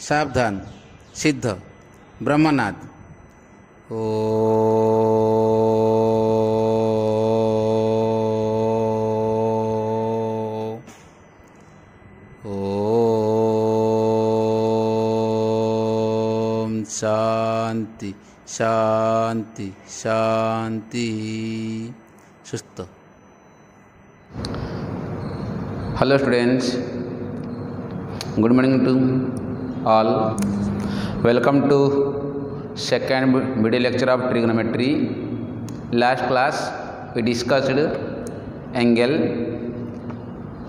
सावधान, सिद्ध, ब्रह्मनाद। ओ शांति शांति शांति। सुस्त। Hello students, good morning to all. Welcome to second video lecture of trigonometry. Last class we discussed angle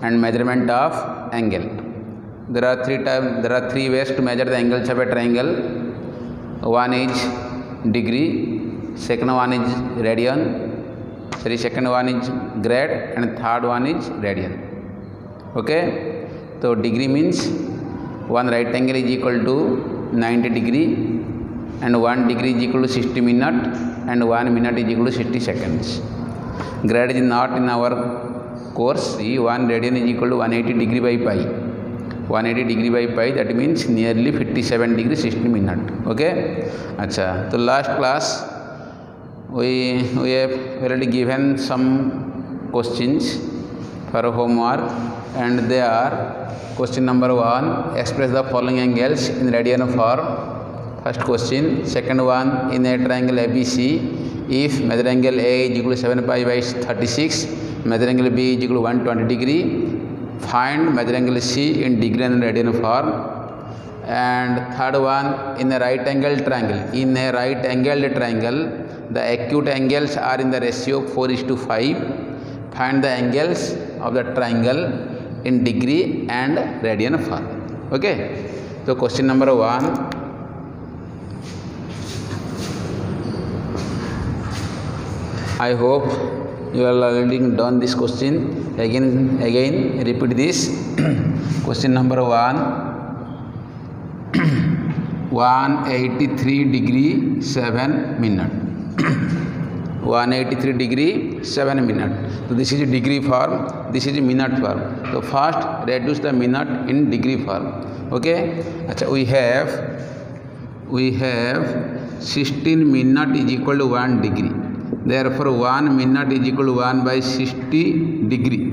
and measurement of angle. There are three ways to measure the angles of a triangle. One is degree, second one is radian, second one is grade, and third one is radian. Okay, so degree means one right angle is equal to 90 degree, and 1 degree is equal to 60 minutes, and 1 minute is equal to 60 seconds. Grade is not in our course. 1 radian is equal to 180 degree by pi. 180 degree by pi, that means nearly 57 degree 60 minutes. Okay, अच्छा, तो last class we have already given some questions for homework, and they are question number 1, express the following angles in radian form. First question. Second one, in a triangle ABC, if measure angle A is equal to 7 pi by 36, measure angle B is equal to 120 degree, find measure angle C in degree and radian form. And third one, in a right angled triangle, the acute angles are in the ratio 4:5. Find the angles of the triangle in degree and radian form. Okay, so question number 1. I hope you are already done this question. Again repeat this. Question number 1. 183 degree 7 minute. 183 degree 7 minute. So this is degree form, this is minute form. So first reduce the minute in degree form. Okay, अच्छा, we have 16 minute is equal to 1 degree. Therefore 1 minute is equal to 1 by 60 degree.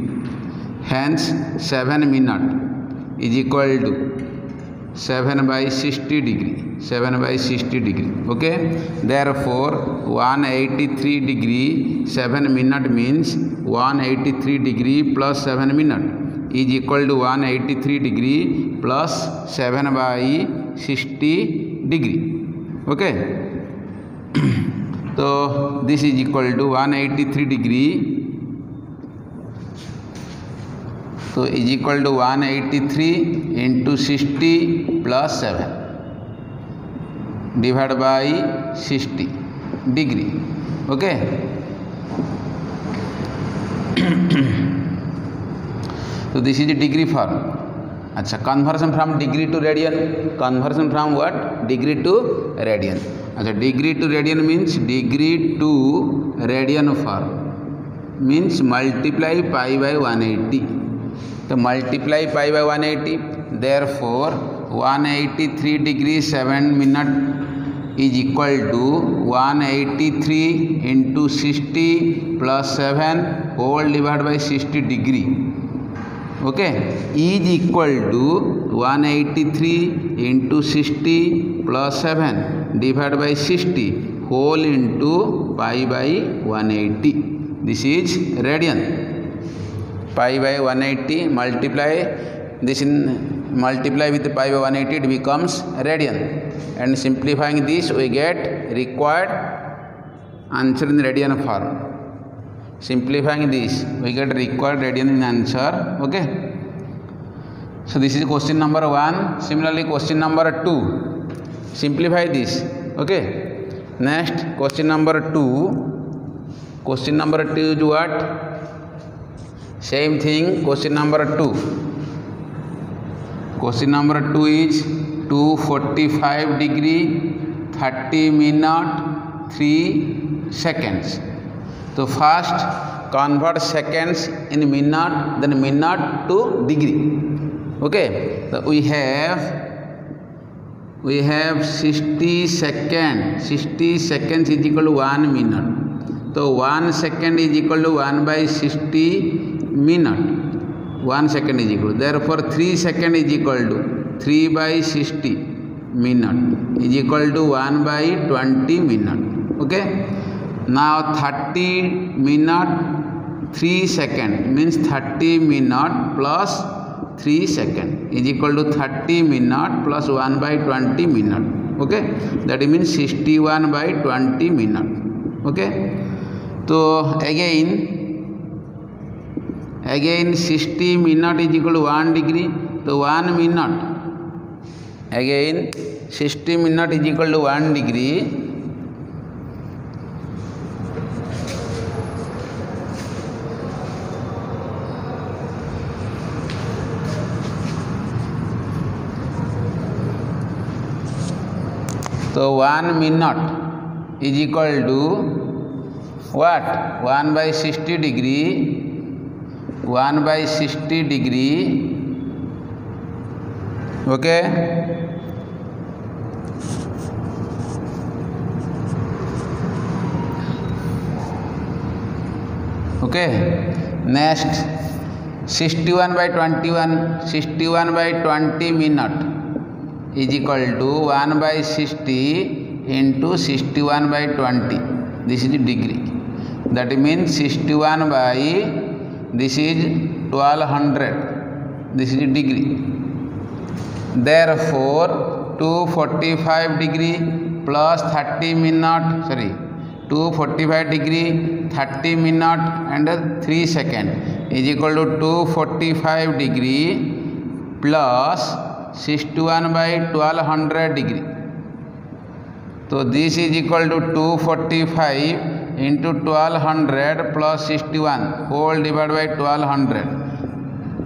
Hence 7 minute is equal to 7 by 60 degree. 7 by 60 degree. Okay, therefore 183 degree 7 minute means 183 degree plus 7 minute is equal to 183 degree plus 7 by 60 degree. Okay, so this is equal to 183 degree, so is equal to 183 into 60 plus 7 divided by 60 degree. Okay, so this is the degree form. अच्छा, conversion from degree to radian. Conversion from what? Degree to radian. अच्छा, degree to radian means degree to radian form means multiply pi by 180. So multiply pi by 180. Therefore 183 degree 7 minute is equal to 183 into 60 plus 7 whole divided by 60 degree. Okay, is equal to 183 into 60 plus 7 divided by 60 whole into pi by 180. This is radian. Pi by 180 multiply this in multiply with pi by 180, it becomes radian, and simplifying this we get required answer in radian form. Simplifying this we get required radian in answer. Okay, so this is question number 1. Similarly question number 2, simplify this. Okay, next question number 2. Question number 2 is what? Same thing. Question number 2. Question number 2 is 245 degree 30 minute 3 seconds. So first convert seconds in minute, then minute to degree. Okay, so we have we have 60 seconds. 60 seconds is equal to 1 minute. So 1 second is equal to 1 by 60 minute. 1 second is equal. Therefore 3 second is equal to 3 by 60 minute is equal to 1 by 20 minute. Okay. Now 30 minute 3 second means 30 minute plus 3 second is equal to 30 minute plus 1 by 20 minute. Okay, that means 61 by 20 minute. Okay, so again 60 minute is equal to 1 degree. So 1 minute, again 60 minute is equal to 1 degree. So 1 minute is equal to what? 1 by 60 degree. 1 by 60 degree. Okay. Okay. Next 61 by 21. 61 by 20 minute is equal to 1 by 60 into 61 by 20. This is degree. That means 61 by, this is 1200. This is degree. Therefore 245 degree plus 30 minute, sorry, 245 degree, 30 minute and 3 second is equal to 245 degree plus 61 by 1200 degree. So this is equal to 245 into 1200 plus 61 whole divided by 1200.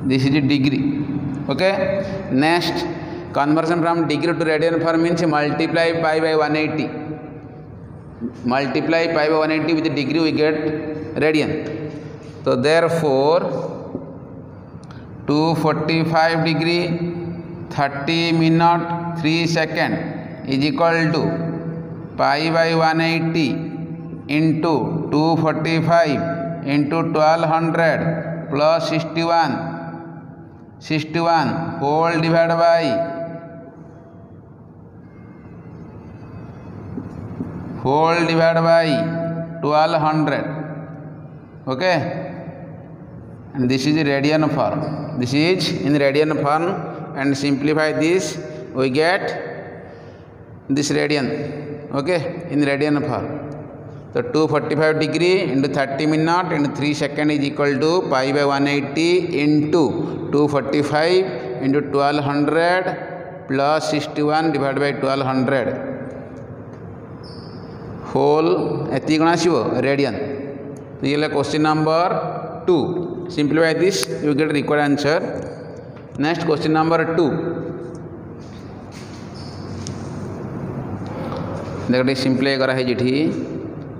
This is degree. Okay. Next, conversion from degree to radian form means multiply pi by 180. Multiply pi by 180 with the degree, we get radian. So therefore 245 degree, 30 minute 3 second is equal to pi by 180 into 245 into 1200 plus 61 whole divided by 1200. Okay, and this is radian form. This is in radian form. And simplify this, we get this radian. Okay, in radian form. So 245 degree into 30 minute into 3 second is equal to pi by 180 into 245 into 1200 plus 61 divided by 1200 whole radian. So ये question number 2. Simplify this, you get required answer. Next, question number 2. देखो simply करा है जी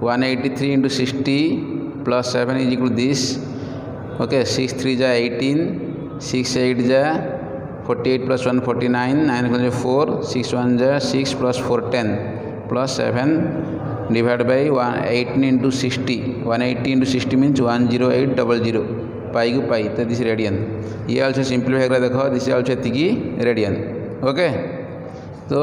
183 into 60 plus 7 is equal to this. Okay, 6 3 जा 18, 6 8 जा 48 plus 1 49, 9 4, 6 1 जा 6 plus 4 10 plus 7 divided by 18 into 60. 180 into 60 means 10800. पाई को pi, तो this radian. ये आल्सो सिंप्लीफाई कर देखो, दिस आल्सो एतिकी रेडियन. ओके, तो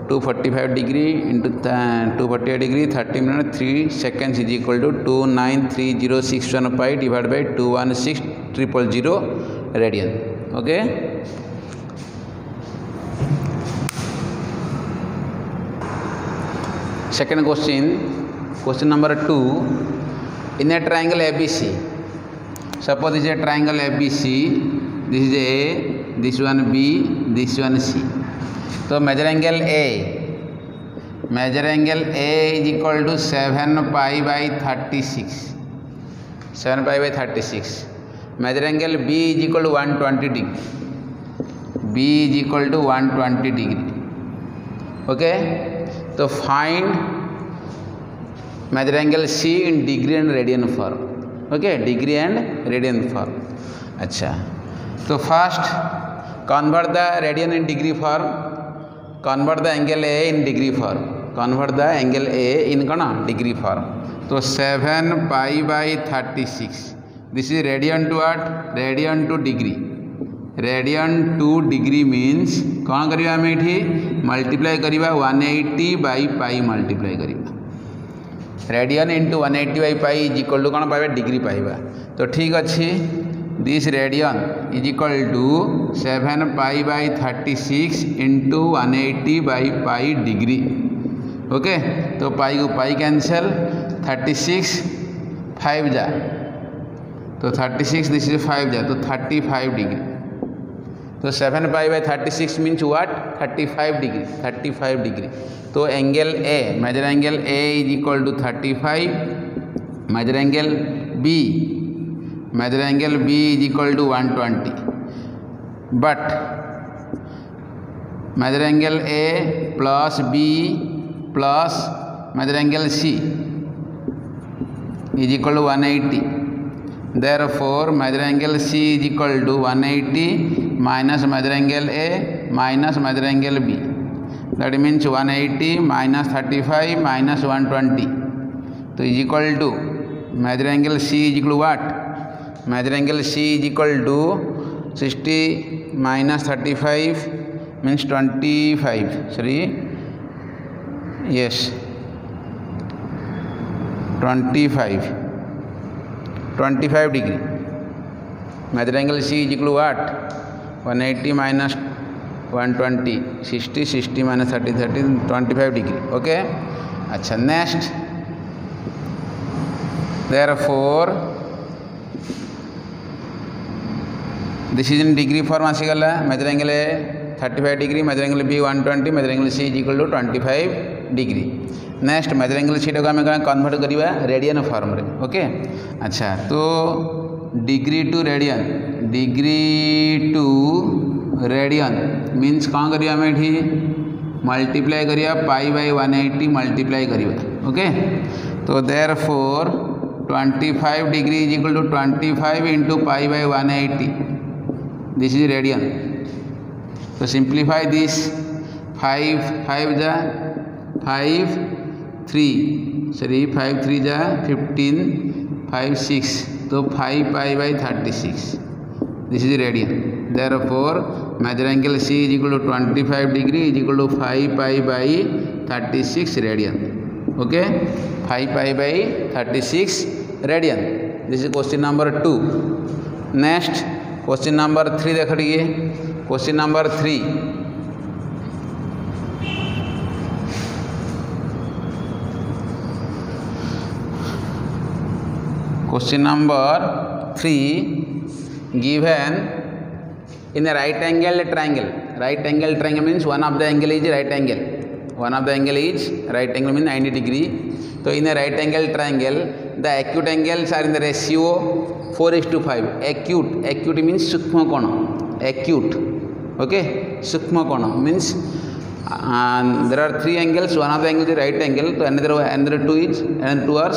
245 degree into 248 degree 30 minute 3 seconds is equal to 293061 pi divide by 216000 radian. Okay, second question number 2. In a triangle ABC, suppose this is a triangle ABC, this is A, this one B, this one C. So measure angle A is equal to 7 pi by 36. 7 pi by 36. Measure angle B is equal to 120 degree. B is equal to 120 degree. Okay. So find measure angle C in degree and radian form. Okay, degree and radian form. Acha. So first convert the radian in degree form. convert the angle A in degree form. Convert the angle A in degree form. So 7 pi by 36. This is radian to what? Radian to degree. Radian to degree means कौन करिया हमें इठी multiply करिया 180 by pi multiply करिया. Radian into 180 by pi is equal to कौन pi by degree pi by. तो ठीक अच्छी this radian is equal to 7 pi by 36 into 180 by pi degree. Okay तो पाई को पाई कैंसिल 36 5 जा तो 36 दिस इज 5 जा तो 35 डिग्री. तो 7 pi by 36 means what 35 degree. 35 degree. तो angle A measure angle A is equal to 35. Measure angle B is equal to 120. But measure angle A plus B plus measure angle C is equal to 180. Therefore measure angle C is equal to 180 minus measure angle A minus measure angle B. That means 180 minus 35 minus 120. So is equal to measure angle C is equal to what? Measure angle C is equal to 60 minus 35 means 25. Sorry. Yes. 25 degree. Measure angle C is equal to what? 180 minus 120 60 minus 30 25 degree. Okay. अच्छा next. Therefore this is in degree form आसीगला. measure angle A 35 degree, measure angle B 120, measure angle C is equal to 25 degree. Next major angle theta को आम convert करवा radian form रे. Okay अच्छा तो degree two radian means कौन करिया आम एठी मल्टीप्लाई करिया पाई बाय 180 मल्टीप्लाई करिया. ओके तो therefore 25 degree is equal to 25 into pi by 180. This is radian. तो सिंप्लीफाई दिस 5 जा 5 3 जा 15 5 6 तो 5 pi by 36. This is radian. Therefore measure angle C is equal to 25 degree is equal to 5 pi by 36 radian. Okay 5 pi by 36 radian. This is question number 2. Next question number 3 देख लीजिए. Question number 3. Question number 3 given in a right angle triangle. Right angle triangle means one of the angle is right angle. One of the angle is right angle means 90 degree. So in a right angle triangle the acute angles are in the ratio 4:5. Acute means sukma kona. Acute. Okay sukma kona means there are 3 angles. One of the angles is right angle. So another 2 is and 2 are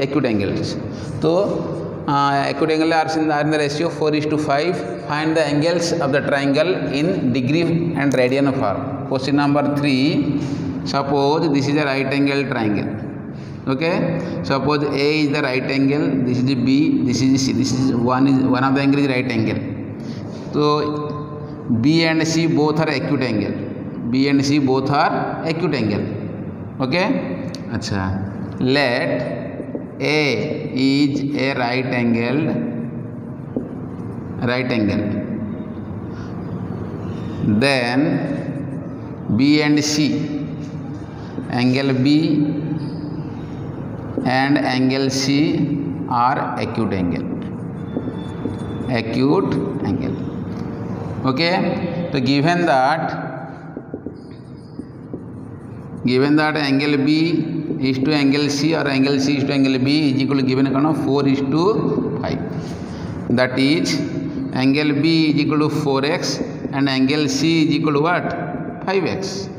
acute angles. So acute angle are in the ratio 4:5. Find the angles of the triangle in degree and radian form. Question number 3. Suppose this is a right angle triangle. Okay. Suppose A is the right angle. This is B. This is C. This is one of the angle is right angle. So B and C both are acute angle. B and C both are acute angle. Okay. अच्छा. Let A is a right angle. Then B and C, angle B and angle C are acute angle. Okay. So given that angle B is to angle C or angle C is to angle B is equal to given 4:5. That is angle B is equal to 4x and angle C is equal to what? 5x.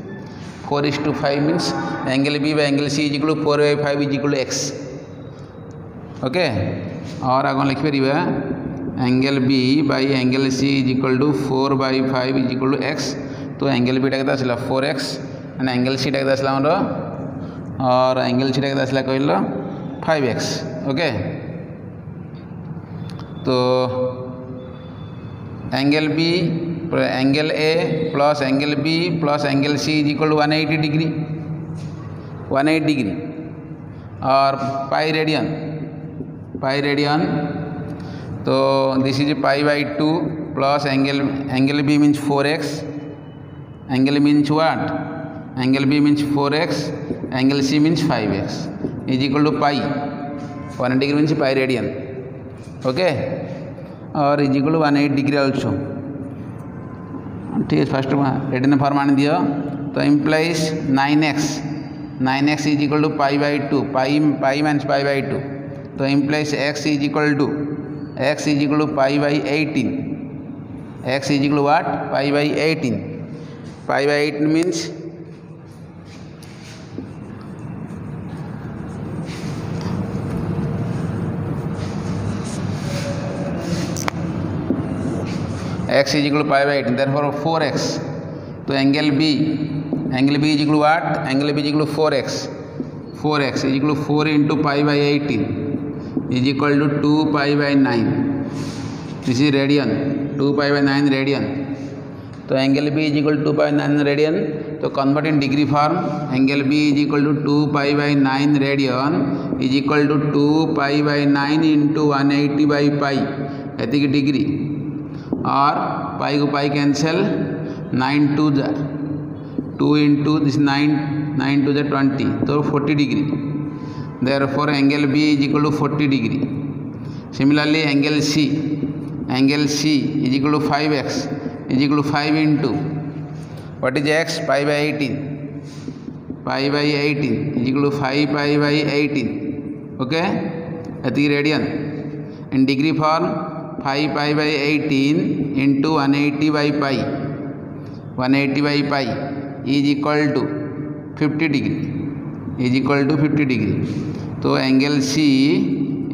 4:5 means angle B by angle C is equal to 4/5 is equal to x. Okay. और आगे लिख परिबा angle B by angle C is equal to 4/5 is equal to x. तो angle beta के आसला 4x and angle सीटा के आसला और एंगल सीटा के आसला कहल 5x। ओके तो angle B angle A plus angle B plus angle C is equal to 180 degree 180 degree और पाई रेडियन तो this is pi by 2 plus angle B means 4x angle means what angle B means 4x angle C means 5x is equal to pi 180 degree means pi radian. Okay और is equal to 180 degree also. ठीक है first radian form आने दियो तो implies 9x is equal to pi by 2 pi means pi by 2 तो implies x is equal to pi by 18 x is equal to what pi by 18 means x is equal to pi by 18 therefore 4x तो angle B is equal to what angle B is equal to 4x is equal to 4 into pi by 18 is equal to 2 pi by 9 this is radian 2 pi by 9 radian तो angle B is equal to 2 pi 9 radian तो convert in degree form angle B is equal to 2 pi by 9 radian is equal to 2 pi by 9 into 180 by pi एति degree और pi को pi cancel 9 to the 2 into this 9 to the 20 तो 40 degree therefore angle B is equal to 40 degree. Similarly angle C is equal to 5x is equal to 5 into what is x pi by 18 is equal to 5 pi by 18। Okay एति radian in degree form 5 pi by 18 into 180 by pi is equal to 50 degree तो angle C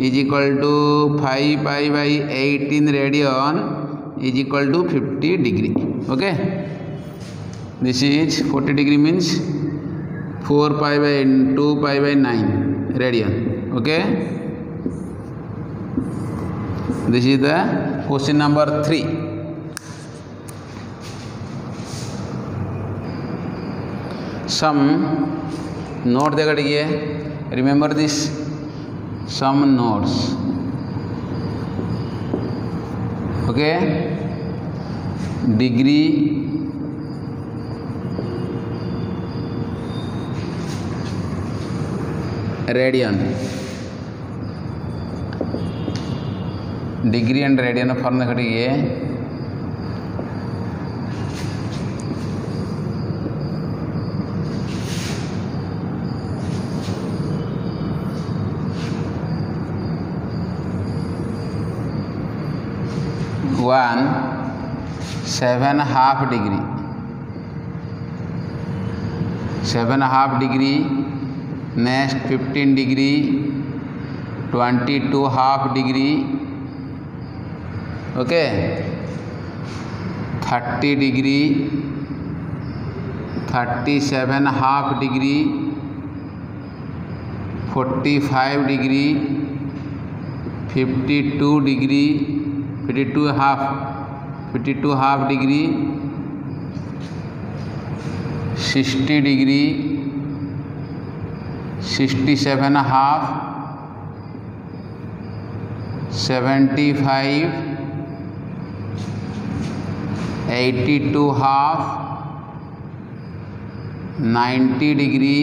is equal to 5 pi by 18 radian is equal to 50 degree. Okay this is 40 degree means 4 pi by 2 pi by 9 radian. Okay this is the question number 3। Some note देगा ये remember this some notes. Okay degree radian degree and radian form देखिए one 7.5 degree next 15 degree 22.5 degree okay 30 degree 37.5 degree 45 degree 52 degree 52.5 degree 60 degree 67.5 75 82.5 90 degree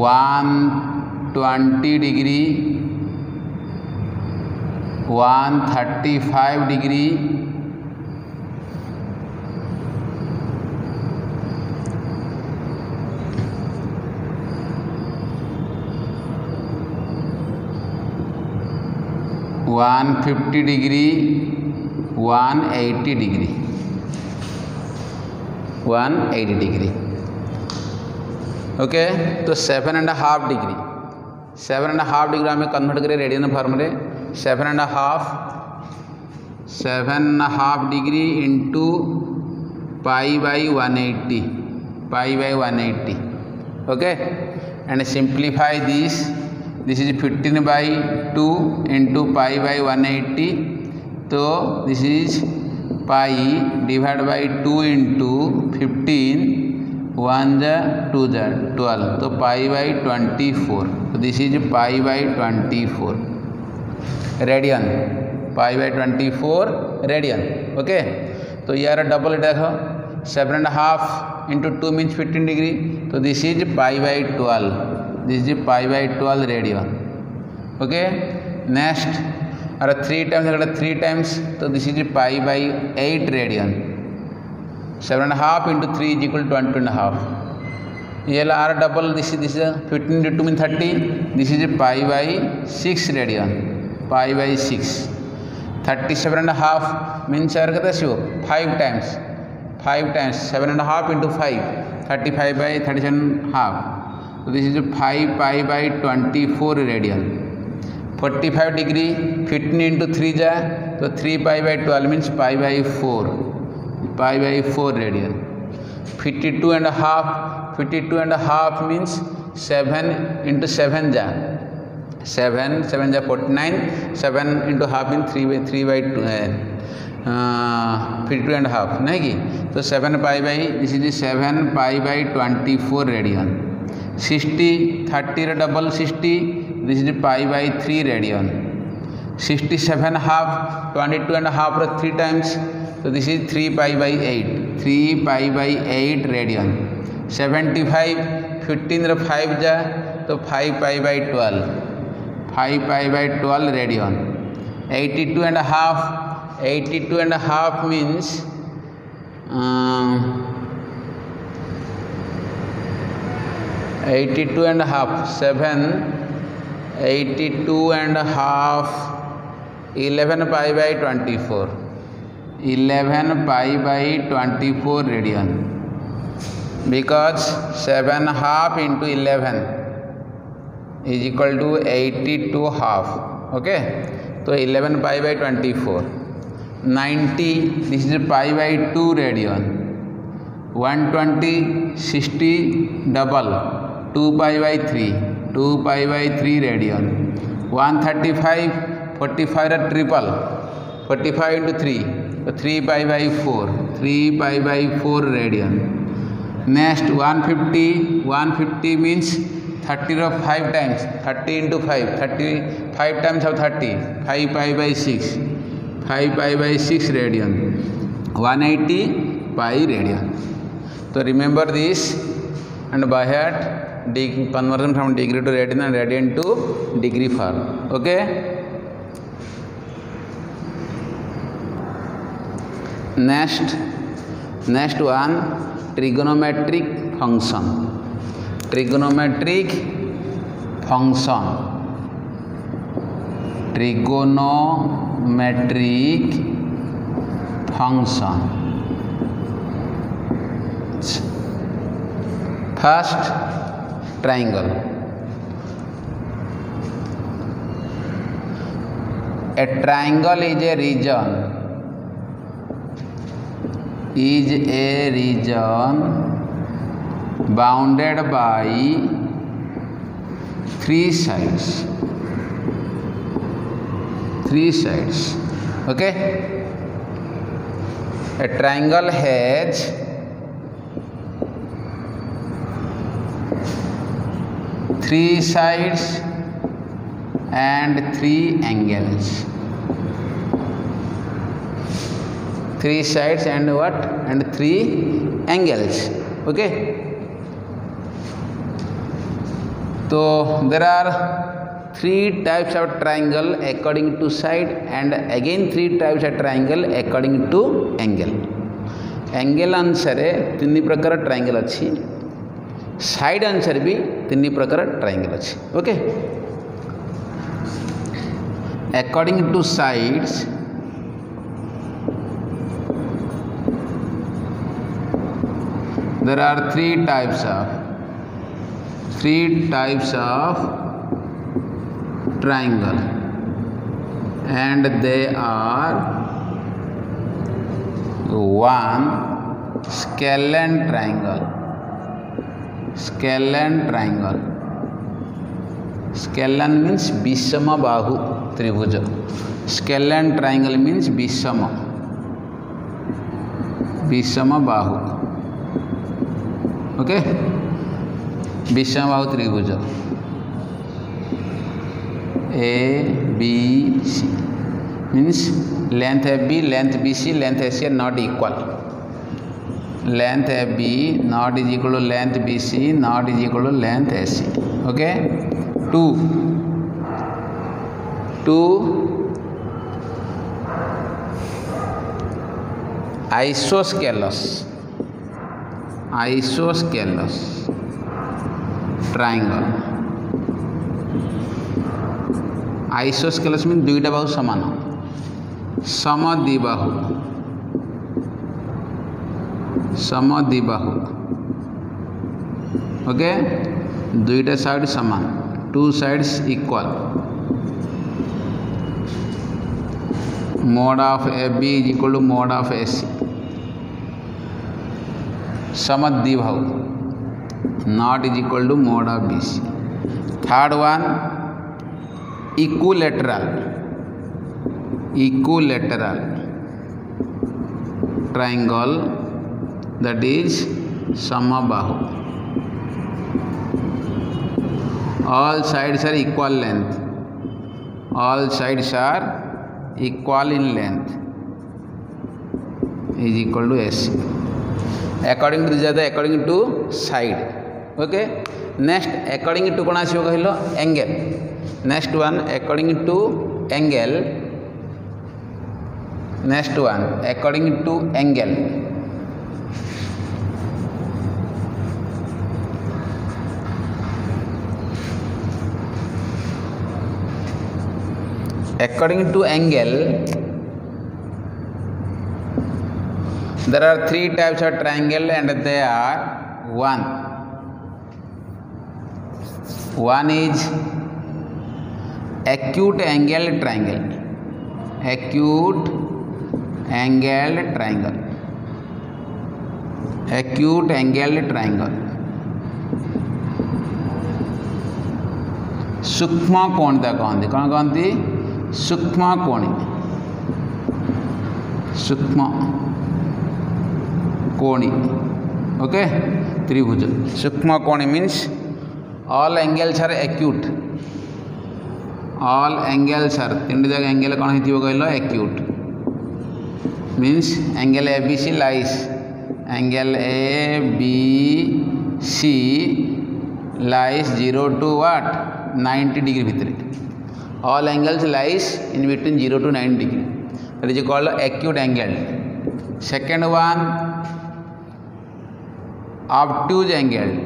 120 degree 135 degree 150 degree 180 degree 180 degree. Okay तो 7.5 degree 7.5 degree आम convert करें radian form रे 7.5 7.5 degree into pi by 180, okay, and simplify this. This is 15 by 2 into pi by 180, so this is pi divided by 2 into 15, 1 ja 2 ja 12, so pi by 24, so this is pi by 24 radian, pi by 24 radian, okay. तो यार double देखो 7.5 into 2 means 15 degree, so this is pi by 12, this is pi by 12 radian, okay. Next और 3 times, so this is pi by 8 radian. 7.5 into 3 is equal to 20.5. ये are double, this is 15 into 2 means 30, this is pi by 6 radian, pi by 6. 37.5 means 5 times, 7.5 into 5, 35 by 37.5, so this is 5 pi by 24 radian. 45 degree, 15 into 3 ja, so 3 pi by 12 means pi by 4 radian. 52.5 means 7 into 7 ja, 7 ja 49, 7 into half means 3 by 2, 52.5 नहीं की, तो 7 pi by, this is 7 pi by 24 radian. 60, 30 double 60, this is pi by 3 radian. 67.5, 22.5 3 times, so this is 3 pi by 8, 3 pi by 8 radian. 75, 15 5 ja, so 5 pi by 12, 5 pi by 12 radian. 82.5 means 82.5, 7, 82.5, 11 pi by 24, 11 pi by 24 radian, because 7.5 into 11 is equal to 82.5, okay. So 11 pi by 24. 90, this is pi by 2 radian. 120, 60 double, 2 pi by 3, 2 pi by 3 radian. 135, 45 triple, 45 into 3, so 3 pi by 4, 3 pi by 4 radian. Next 150 means 30 of 5 times, 30 into 5, 35 times of 30, 5 pi by 6, 5 pi by 6 radian. 180 pi radian. So remember this, and by heart conversion from degree to radian and radian to degree form, okay. Next one, trigonometric function. Trigonometric function. First, triangle. A triangle is a region bounded by 3 sides. Okay. A triangle has 3 sides and 3 angles. 3 sides and what? And 3 angles. Okay. So there are 3 types of triangle according to side, and again 3 types of triangle according to angle. Angle अनुसार 3 प्रकार triangle अच्छी, side अनुसार भी 3 प्रकार triangle अच्छी. Okay. According to sides, there are 3 types of triangle, and they are one scalene triangle. Scalene triangle. Scalene means विषम बाहु त्रिभुज. Scalene triangle means विषम बाहु. ओके, विषम बाहु त्रिभुज A B C means length AB, length BC, length AC are not equal. Length AB not is equal to length BC, not is equal to length AC. Okay, two isosceles triangle. Isosceles means दुईटा बाहु समान, समद्विबाहु. Okay, दुईटा side समान, two sides equal. Mod of AB is equal to mod of AC. समद्विबाहु not is equal to mod of BC. Third one equilateral triangle, that is samabahu. All sides are equal length. All sides are equal in length is equal to AC. According to this, according to side. Okay. Next, according to कौन आसियो कहलो angle. Next one, according to angle. Next one, according to angle. According to angle, there are three types of triangle and they are one is acute angled triangle. Acute angled triangle. Acute angled triangle. सूक्ष्म कोणिता कहते. कौन कहती? सूक्ष्म कोणी. सूक्ष्म कोणी. Okay, त्रिभुज. सूक्ष्म कोणी means all angles are acute. All angles are, तीन जगह एंगल कौन है कहल acute. Means angle ABC lies, angle ABC lies 0 to what? 90 degree भितर. All angles lies in between 0 to 90 degree. That is called acute angle. Second one, obtuse angled.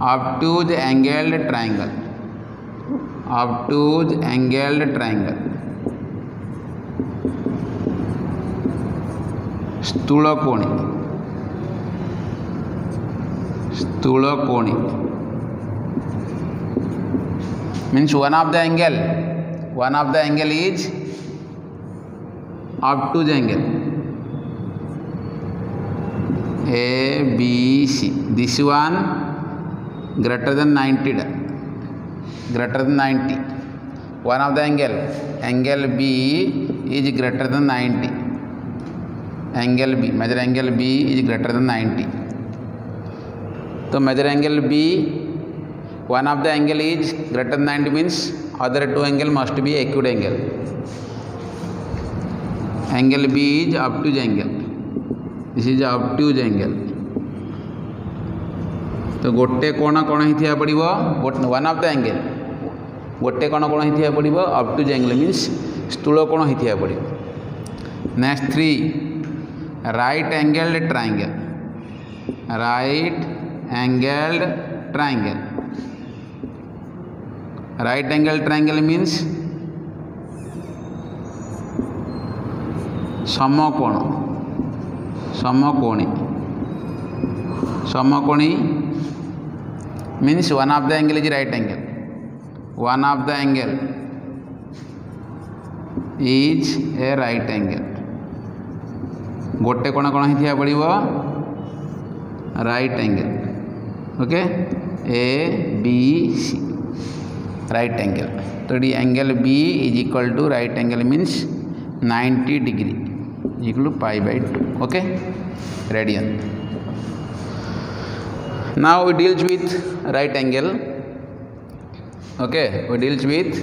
Obtuse angled triangle. Obtuse angled triangle. स्थूल कोणी. स्थूल कोणी means one of the angle is obtuse angle. ABC. This one greater than 90. Greater than 90. One of the angle B is greater than 90. Angle B, measure angle B is greater than 90. So measure angle B, one of the angle is greater than 90 means other two angle must be acute angle. Angle B is obtuse angle. This is obtuse angle. तो गोटे कोण कौन ही पड़ो one of the angle गोटे कोण कौन ही पड़ो ऑब्टूज एंगल मीन्स स्थूल कोण ही पड़ो. Next three right angled triangle. Right angled triangle. Right angle triangle means समकोण समकोणी. समकोणी means one of the angle is right angle. One of the angle is a right angle. गोटे कोण कौन ही पड़ो right angle okay A B C right angle तो ये angle B is equal to right angle means 90 degree equal to pi by 2 okay radian. Now we deals with right angle. Okay, we deals with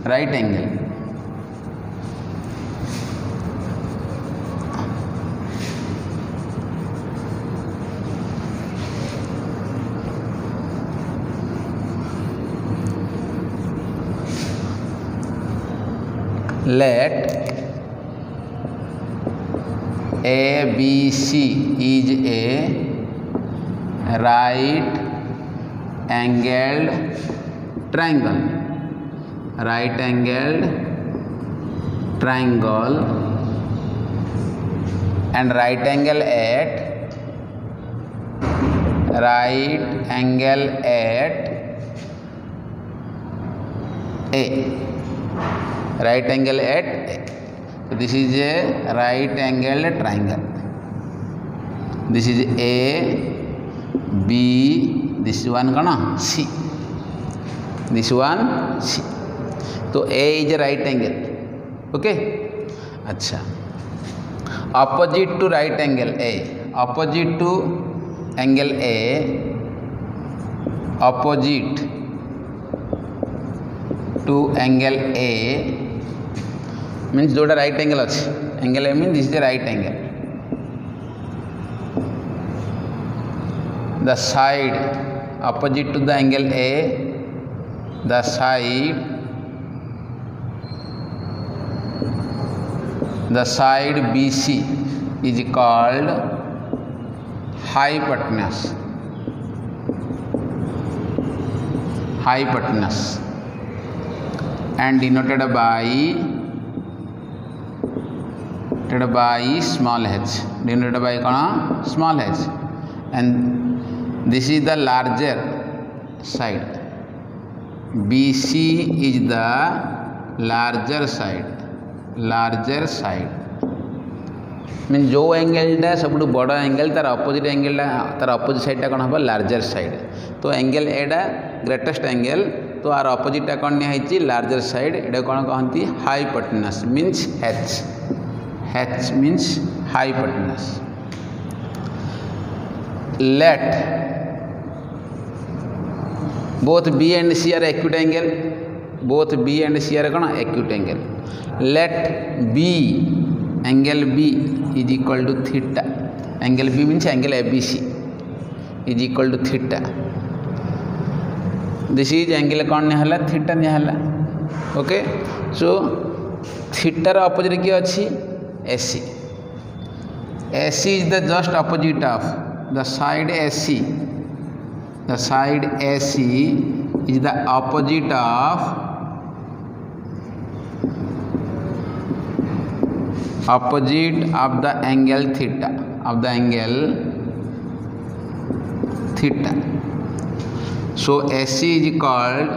right angle. Let ABC is a right angled triangle. Right angled triangle and right angle at A. Right angle at A. So this is a right angled triangle. This is A, B, this one kana C. This one C. तो A is a right angle. Okay. अच्छा. Opposite to right angle A. Opposite to angle A. Opposite to angle A means जोटा right angle अच्छे. Angle A means this is a right angle. The side opposite to the angle A, the side BC is called hypotenuse. And denoted by small h. Denoted by small h. And this is the larger side. BC is the larger side. Mean जो एंगलटा सब बड़ angle तार opposite एंगलटा तार opposite साइडटा कौन हम larger side. तो angle एटा greatest angle तो are अपोजिटा कौन निहाई लार्जर साइड एटा कौन कहती hypotenuse means H means hypotenuse. Let both B and C are acute angle. Both B and C are कौन acute angle. Let B angle B is equal to theta. Angle B means angle ABC is equal to theta. This is angle कौन नहीं हला theta नहीं हला. Okay. So theta रा opposite क्या अच्छी AC. AC is the just opposite of the side AC. The side AC is the opposite of the angle theta. So AC is called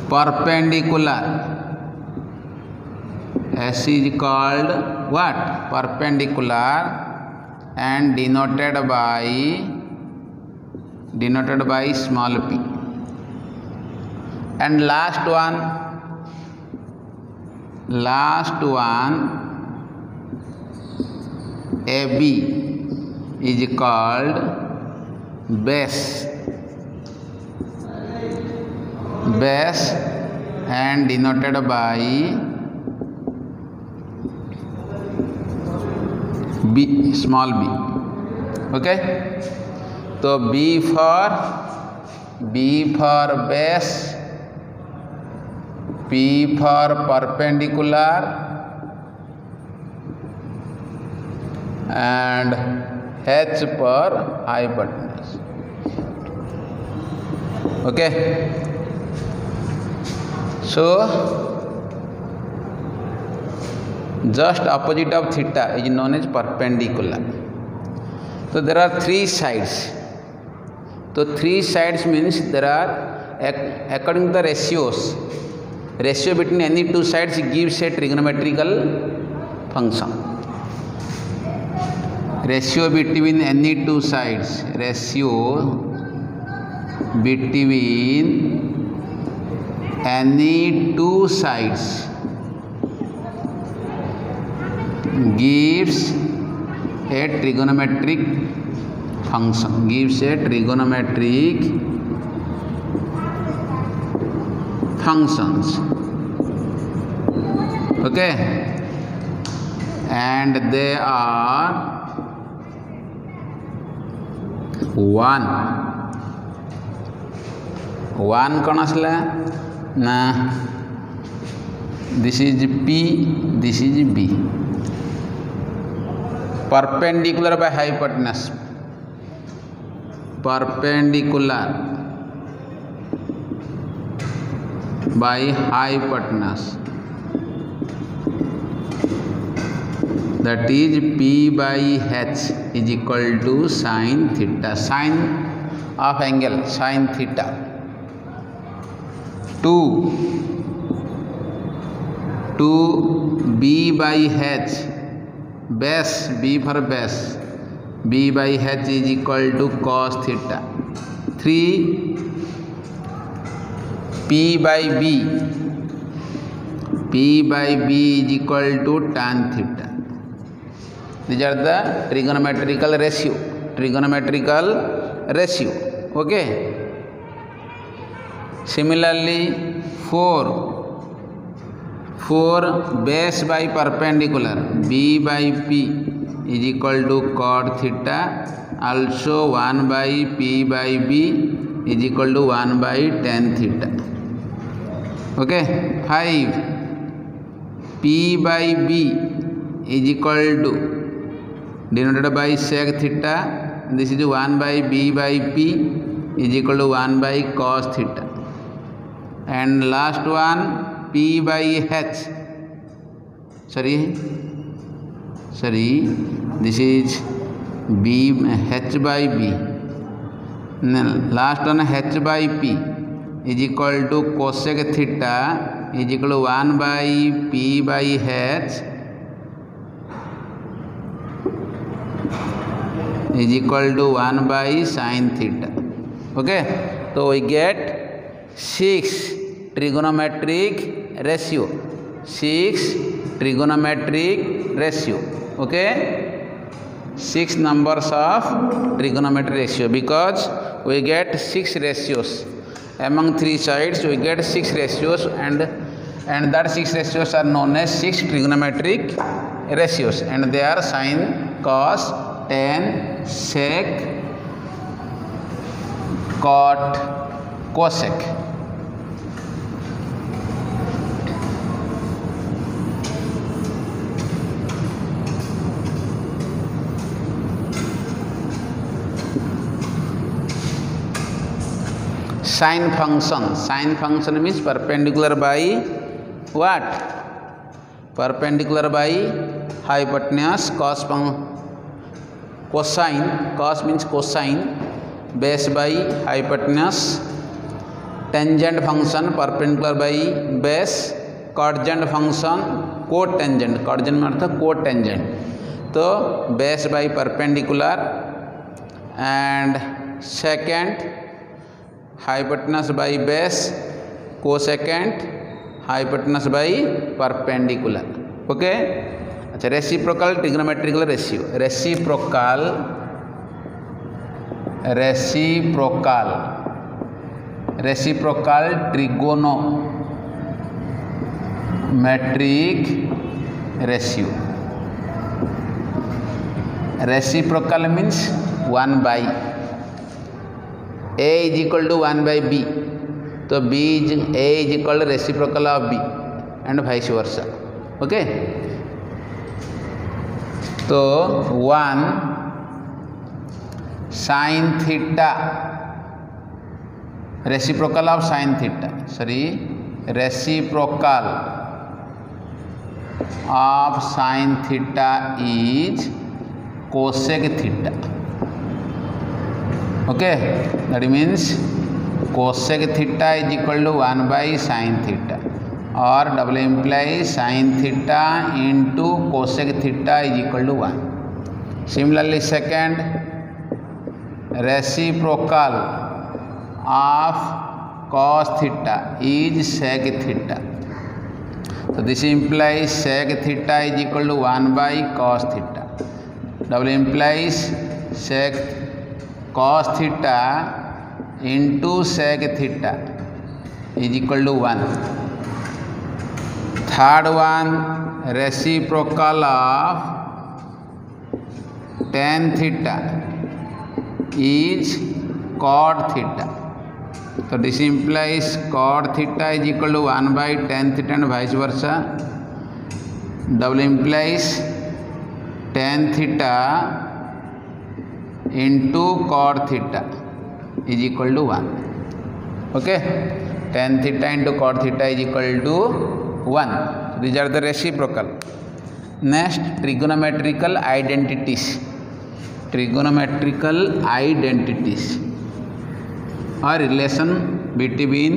perpendicular. AC is called what? Perpendicular and denoted by small p. And last one AB is called base and denoted by B, small b. Okay. So B for base, P for perpendicular, and H for hypotenuse. Okay. So just opposite of theta is known as perpendicular. So there are three sides. So three sides means there are, according to the ratios, Ratio between any two sides gives a trigonometrical function. Ratio between any two sides. Ratio between any two sides gives a trigonometric function. Gives a trigonometric functions. Okay, and they are 1 कौन आसला ना this is P, this is B. Perpendicular by hypotenuse. Perpendicular by hypotenuse, that is P by H is equal to sin theta. Sin of angle sin theta. 2 B by H, base, B for base, B by H is equal to cos theta. 3 P by B, P by B is equal to tan theta. These are the trigonometrical ratio. Trigonometrical ratio. Okay. Similarly, 4 base by perpendicular, B by P is equal to cot theta. Also 1 by P by B is equal to 1 by tan theta. Okay. 5 P by B is equal to, denoted by sec theta. This is 1 by B by P is equal to 1 by cos theta. And last one, P by H. Sorry, this is B, H by B. Last one, H by P is equal to cosec theta is equal to 1 by P by H is equal to 1 by sin theta. Okay, so we get 6 trigonometric ratio. 6 trigonometric ratio. Okay, 6 numbers of trigonometric ratio, because we get 6 ratios among 3 sides. We get 6 ratios, and that 6 ratios are known as 6 trigonometric ratios, and they are sin, cos, tan, sec, cot, cosec. Sin function means perpendicular by what? Perpendicular by hypotenuse. Cosine, cos means cosine, base by hypotenuse. Tangent function, perpendicular by base. Cotangent function, cotangent. Cotangent means cotangent. So base by perpendicular, and second hypotenuse by base, cosecant hypotenuse by perpendicular. Okay. अच्छा, reciprocal trigonometrical ratio. Reciprocal trigonometric ratio. Reciprocal means 1 by A is equal to 1 by B. So A is equal to reciprocal of B, and vice versa. Okay. So 1 sin theta, reciprocal of sin theta. Reciprocal of sin theta is cosec theta. Okay, that means cosec theta is equal to 1 by sin theta. और double implies sine theta into cosec theta is equal to 1. Similarly, second, reciprocal of cos theta is sec theta. So this implies sec theta is equal to 1 by cos theta. Double implies sec cos theta into sec theta is equal to 1. Third one, reciprocal of tan theta is cot theta. So this implies cot theta is equal to 1 by tan theta and vice versa. Double implies tan theta into cot theta is equal to 1. Okay, tan theta into cot theta is equal to 1. So these are the reciprocal. Next, trigonometrical identities. Trigonometrical identities or relation between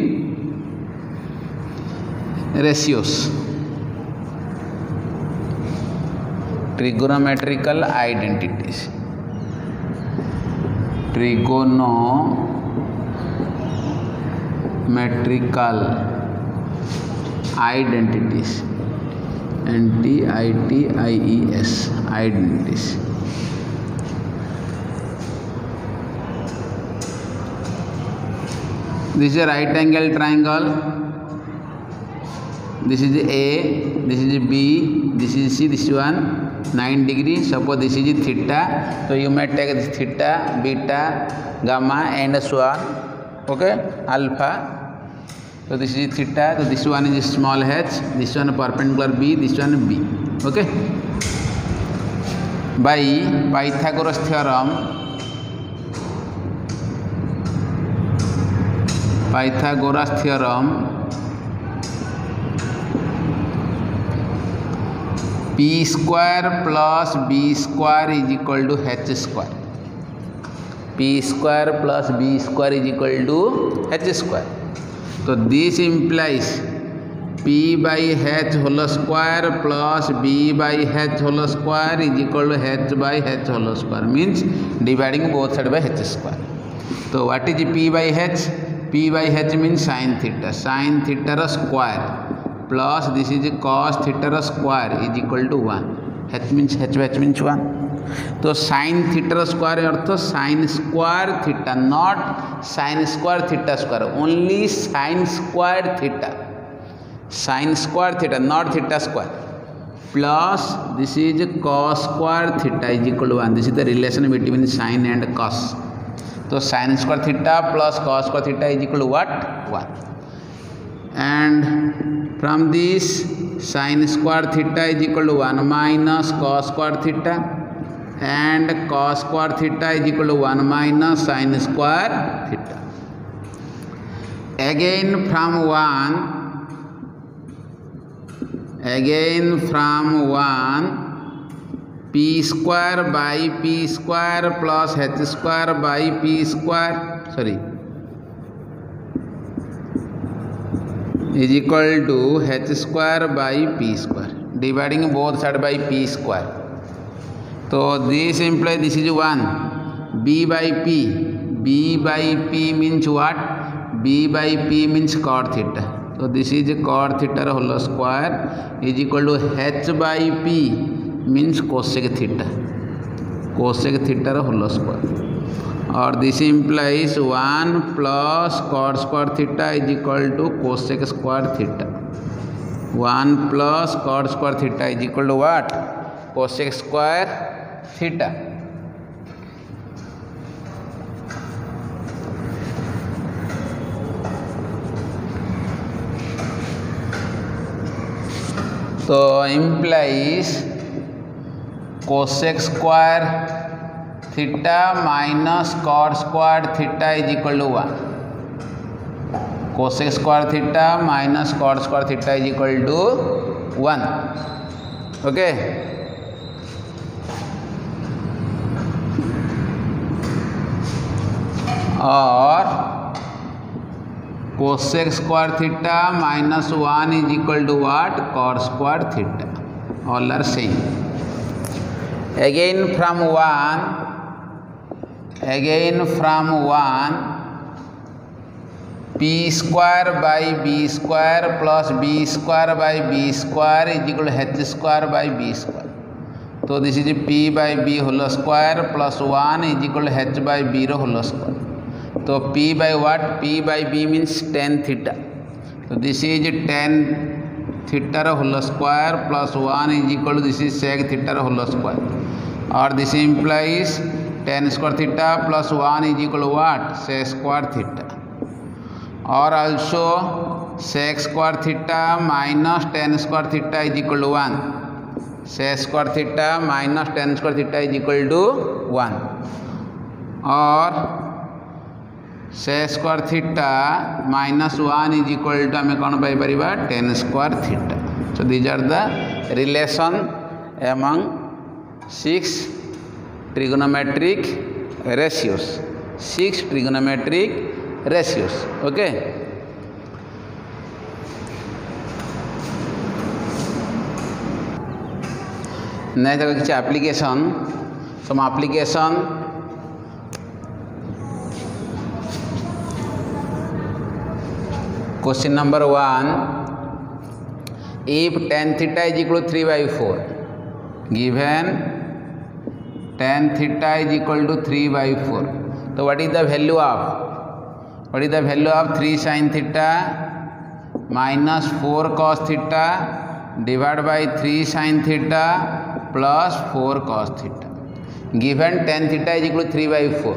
ratios. Trigonometrical identities. Trigonometrical identities. NTITIES identities. This is a right angle triangle. This is A, this is B, this is C, this is 9 degree. Suppose this is theta, so you may take this theta, beta, gamma and so on. Okay, alpha. So this is theta, so this one is small h, this one perpendicular B, this one B. Okay, by Pythagoras theorem. Pythagoras theorem, p square plus b square is equal to h square. P square plus b square is equal to h square. So this implies p by h whole square plus b by h whole square is equal to h by h whole square, means dividing both sides by h square. So what is p by h? P by h means sin theta. Sin theta square plus this is cos theta square is equal to 1. H means 1. So sin theta square earth sin square theta, not sin square theta square, only sin square theta. Sin square theta, not theta square, plus this is cos square theta is equal to 1. This is the relation between sin and cos. So sin square theta plus cos square theta is equal to what? 1. And from this, sin square theta is equal to 1 minus cos square theta, and cos square theta is equal to 1 minus sin square theta. Again from 1, p square by p square plus h square by p square is equal to h square by p square, dividing both sides by p square. So this implies this is 1, b by p. B by p means what? B by p means cot theta. So this is cot theta whole square is equal to h by p means cosec theta. Cosec theta whole square. Or this implies 1 plus cot square theta is equal to cosec square theta. 1 plus cot square theta is equal to what? Cosec square theta. So implies cosec square theta minus cot square theta is equal to 1. Cosec square theta minus cot square theta is equal to 1. Okay. Or cosec square theta minus 1 is equal to what cot square theta. All are same. Again from 1 p square by b square plus b square by b square is equal to h square by b square. So this is p by b whole square plus 1 is equal to h by b whole square. So p by what? P by b means tan theta. So this is tan theta whole square plus 1 is equal to this is sec theta whole square, or this implies tan square theta plus 1 is equal to what? Sec square theta, or also sec square theta minus tan square theta is equal to 1. Sec square theta minus tan square theta is equal to 1, or sec square theta minus 1 is equal to आम कौन पाई tan square theta. So these are the relation among 6 trigonometric ratios. 6 trigonometric ratios. Okay. Next किसी application. Some application. Question number 1. If tan theta is equal to 3 by 4, given tan theta is equal to 3 by 4, so what is the value of 3 sin theta minus 4 cos theta divided by 3 sin theta plus 4 cos theta. Given tan theta is equal to 3 by 4.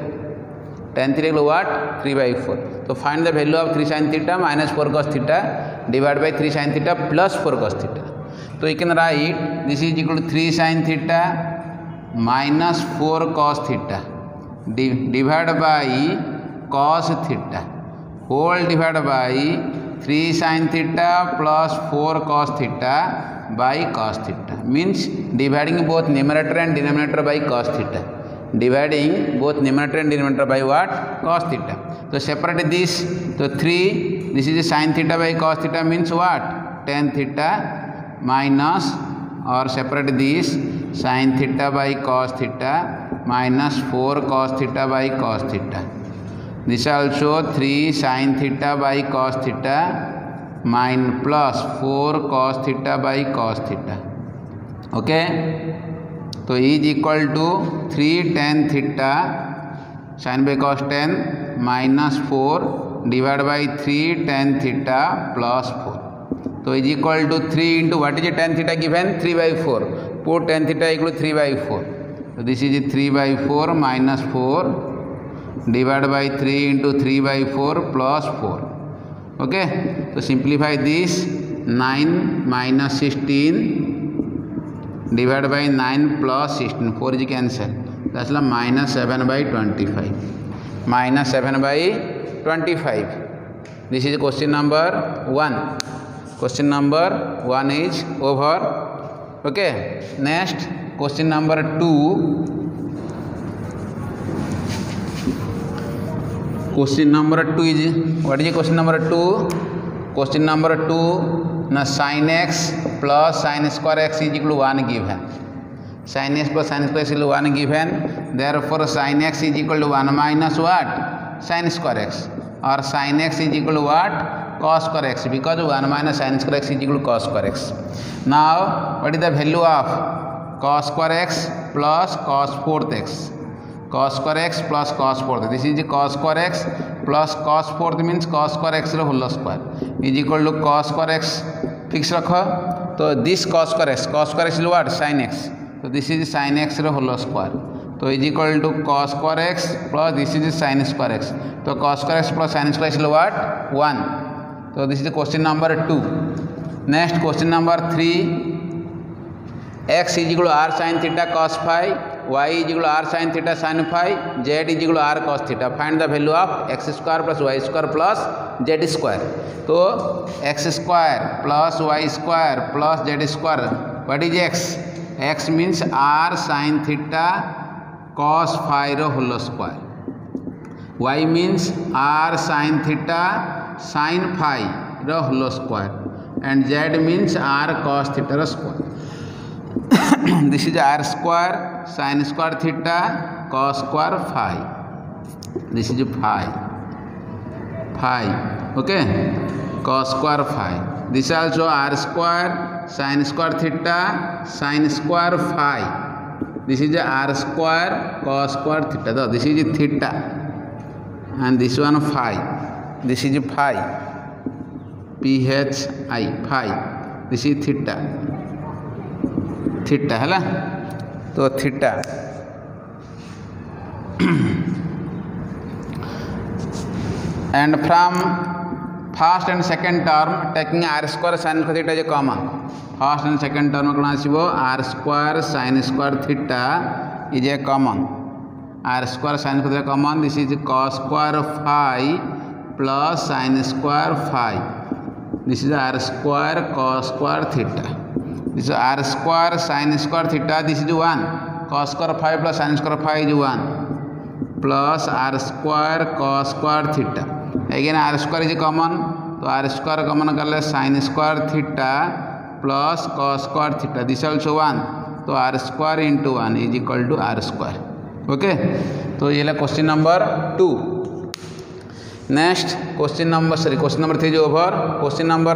Tan theta equal to what? 3 by 4. So find the value of 3 sin theta minus 4 cos theta divided by 3 sin theta plus 4 cos theta. So you can write this is equal to 3 sin theta minus 4 cos theta divided by cos theta whole divided by 3 sin theta plus 4 cos theta by cos theta. Means dividing both numerator and denominator by cos theta. Dividing both numerator and denominator by what? Cos theta. So separate this. So 3, this is sin theta by cos theta means what? Tan theta minus, or separate this sin theta by cos theta minus 4 cos theta by cos theta. This also 3 sin theta by cos theta minus plus 4 cos theta by cos theta. Okay. So is equal to 3 tan theta sin by cos tan minus 4 divided by 3 tan theta plus 4. So is equal to 3 into what is the tan theta given? 3 by 4. Put tan theta equal to 3 by 4. So this is 3 by 4 minus 4 divided by 3 into 3 by 4 plus 4. Okay. So simplify this. 9 minus 16 divided by 9 plus 16, 4 is cancel. That's like minus 7 by 25. Minus 7 by 25. This is question number 1. Question number 1 is over. Okay. Next question number 2. Question number 2 is, what is question number 2? Question number 2. Now sin x plus sin square x is equal to 1 given. Sin x plus sin square x is equal to 1 given. Therefore sin x is equal to 1 minus what? Sin square x. Or sin x is equal to what? Cos square x, because 1 minus sin square x is equal to cos square x. Now what is the value of cos square x plus cos fourth x? Cos square x plus cos fourth. This is the cos square x plus cos fourth means cos square x whole square is equal to cos square x. Fix rakho. So this cos square x is what? Sin x. So this is sin x whole square. So is equal to cos square x plus this is sin square x. So cos square x plus sin square x is what? 1. So this is the question number 2. Next question number 3. X is equal to r sin theta cos phi, y is equal to r sin theta sin phi, z is equal to r cos theta. Find the value of x square plus y square plus z square. So x square plus y square plus z square. What is x? X means r sin theta cos phi whole square. Y means r sin theta sin phi rho whole square and z means r cos theta rho square this is r square sin square theta cos square phi this is phi okay cos square phi this also r square sin square theta sin square phi this is r square cos square theta so this is theta and this one phi this is phi phi phi this is theta है तो theta and from first and second term taking r square sin theta is common first and second term कौन आसो r square sin square theta is a common r square sin theta common this is cos square phi plus sin square phi this is r square cos square theta this is r square sin square theta this is 1 cos square phi plus sin square phi is 1 plus r square cos square theta again r square is common तो r square common कर sin square theta plus cos square theta this also 1 तो r square into 1 is equal to r square okay तो ये question number 2 next question number 3 is over question number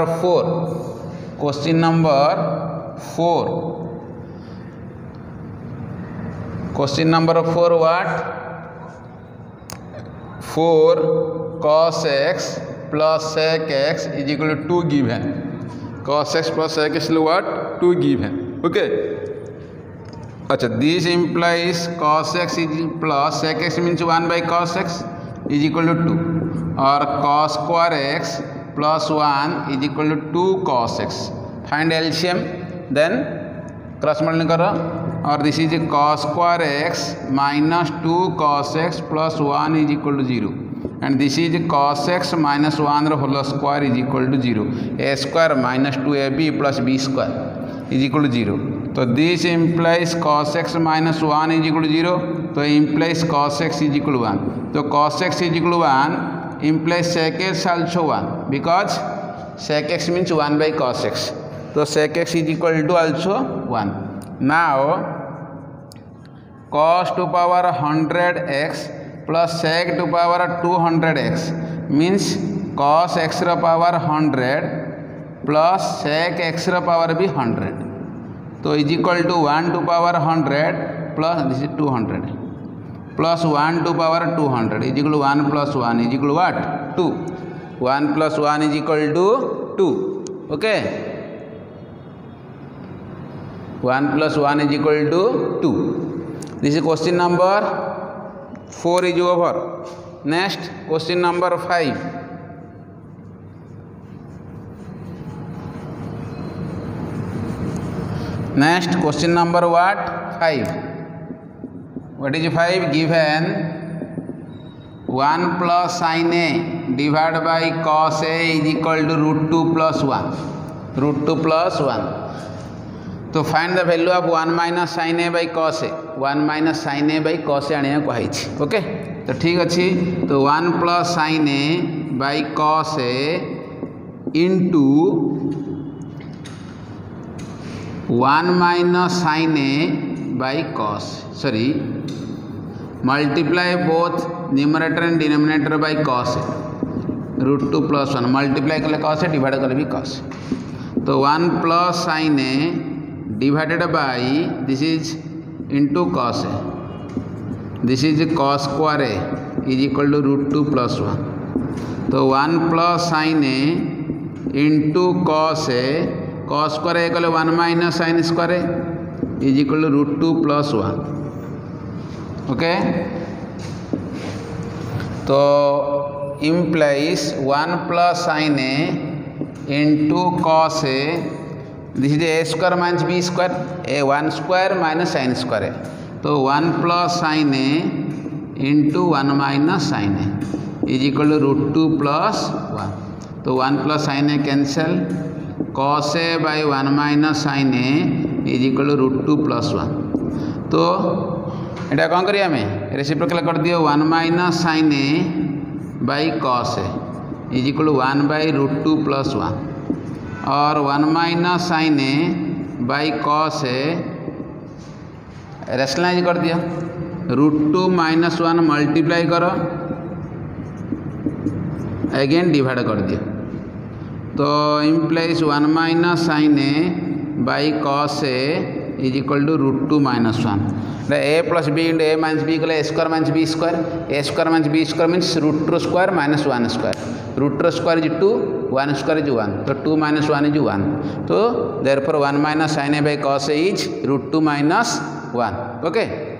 4 what 4 cos x plus sec x is equal to 2 given cos x plus sec x is what 2 given okay अच्छा this implies cos x is plus sec x means 1 by cos x is equal to 2 और cos square x plus 1 is equal to 2 cos x find LCM then cross multiply करो और this is cos square x minus 2 cos x plus 1 is equal to 0 and this is cos x minus 1 whole square is equal to 0 a square minus 2ab plus b square is equal to 0 so this implies cos x minus 1 is equal to 0 so implies cos x is equal to 1 so cos x is equal to 1 implies sec x also 1 because sec x means 1 by cos x so sec x is equal to also 1 now cos to power 100x plus sec to power 200x means cos x रा power 100 plus sec x रा power भी 100 तो is equal to 1 to power 100 plus this is 200 plus 1 to power 200 is equal to 1 plus 1 is equal to what 2 1 plus 1 is equal to 2 okay 1 plus 1 is equal to 2 this is question number 4 is over next question number 5 next question number what 5 what is 5 given 1 plus sin a divided by cos a is equal to root 2 plus 1 तो find the value of 1 minus sin a by cos a 1 minus sin a by cos a आने कही okay तो ठीक अच्छी तो 1 plus sin a by cos a into 1 minus sin a by cos sorry multiply both numerator and denominator by cos a root 2 plus 1 multiply कले cos a divide कले भी cos तो 1 plus sin a divided by this is into cos a this is cos square a is equal to root 2 plus 1 तो 1 plus sin a into cos a cos square a कले 1 minus sin square a is equal to root 2 plus 1 okay तो implies 1 plus sin a into cos a this is a square minus b square a 1 square minus sin square तो 1 plus sin a into 1 minus sin a is equal to root 2 plus 1 तो 1 plus sin a cancel cos a by 1 minus sin a is equal to root 2 plus 1 तो एटा कौन करिया में reciprocal कर दियो 1 minus sin a by cos a is equal 1/√2 + 1 और 1 - sin a by cos a rationalise कर दिया। √2 - 1 मल्टीप्लाई करो, अगेन डिवाइड कर दिया, तो implies 1 - sin a by cos a is equal to √2 - 1 a + b × a - b कले a² - b², a² - b² means √2² - 1² √2² is 2, 1² is 1, तो 2 - 1 is 1, तो therefore 1 - sin a by cos a is √2 - 1। Okay.